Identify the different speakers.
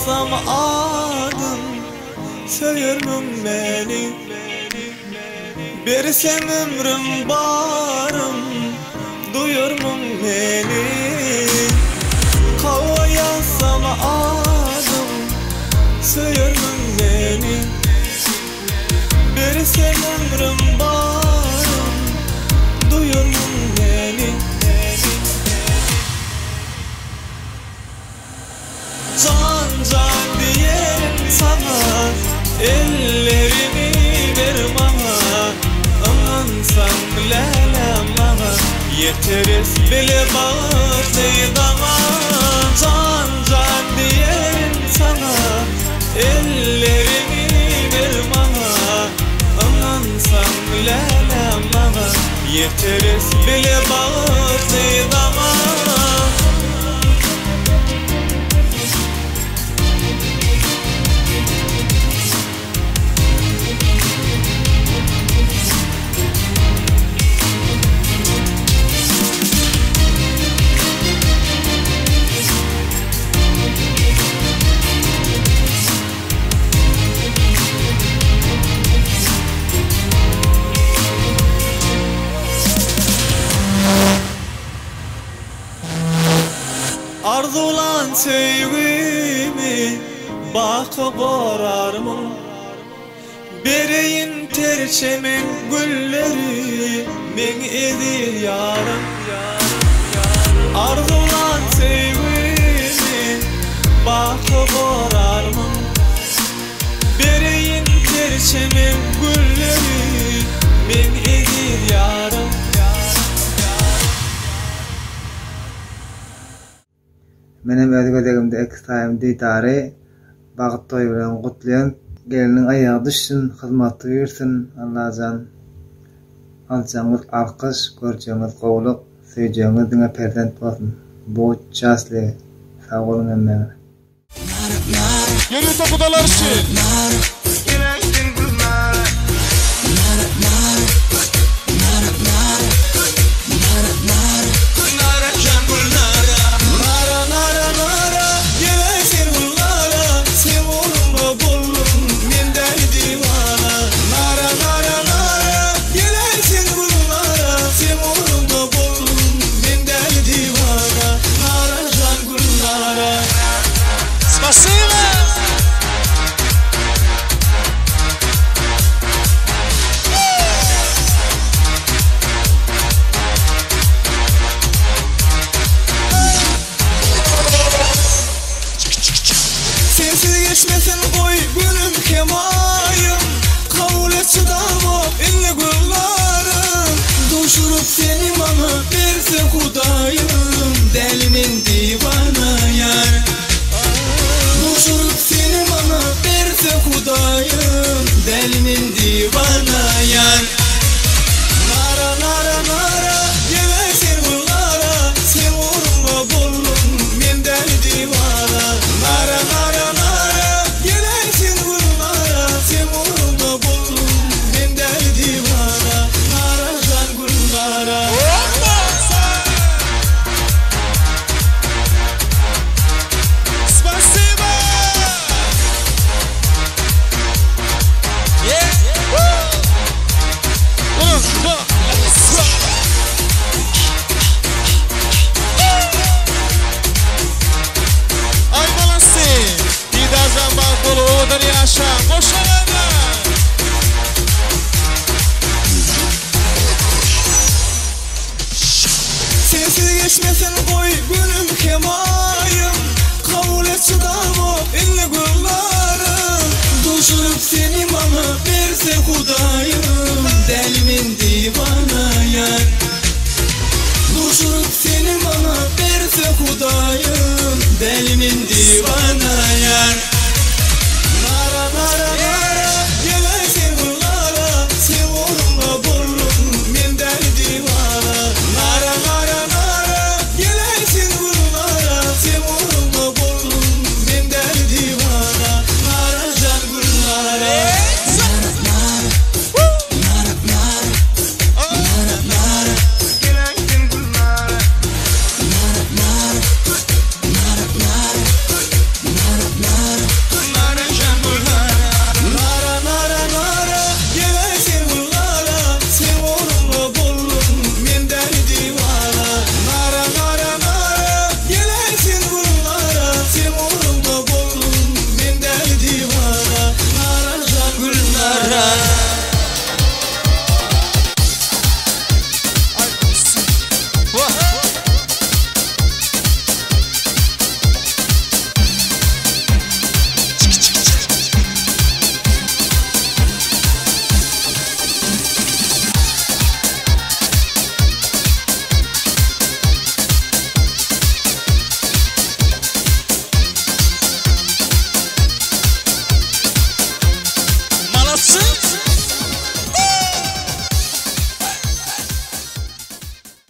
Speaker 1: yazsam adım söyürmün beni. Bersem ömrüm barım duyurmun beni. Kava yazsam adım söyürmün beni. Bersem ömrüm barım duyurmun beni. Can can diyelim sana, ellerimi ver bana. Ansan lelama, yeteriz bile bağışlaydama. Can can diyelim sana, ellerimi ver bana. Ansan lelama, yeteriz bile bağışlaydama. Arzulan sevgimi bakıp ararmın. Bereyin terçemin gülleri men edir yarım. Arzulan sevgimi bakıp ararmın. Bereyin terçemin gülleri men edir yarım.
Speaker 2: Benim ödegödegimde ekstayim ditari Bagyt toy bilen gutlayan gelinin ayağı düşsün, hizmatı versin. Allah'can alçağınız alkış, göreceğiniz kovuluk, seveceğiniz dine perdent olsun. Bu çaslı sağ olun emmene.
Speaker 3: Yeni topudalar için.
Speaker 1: Geçmesin koy gülüm kemayım, kabul et çıdamam inne güllarım. Düşürüp seni bana verse Hudayım, delimin divana yar. Düşürüp seni bana verse Hudayım, delimin divana yar. Nara nara nara gelesin güllara, sen uğruna buldum men deli divana. Nara nara nara gelesin güllara, sen uğruna buldum men deli divana. Naradan güllara. Sensiz geçmesin koy gülüm kemayım, kabul et çıdamam inne güllarım. Düşürüp seni bana verse Hudayım, delimin divana yar. Düşürüp seni bana verse Hudayım, delimin divana yar. Nara nara nara gelesin güllara, sen uğruna buldum men deli divana. Nara nara nara gelesin güllara, sen uğruna buldum men deli divana. Naradan güllara. bassın.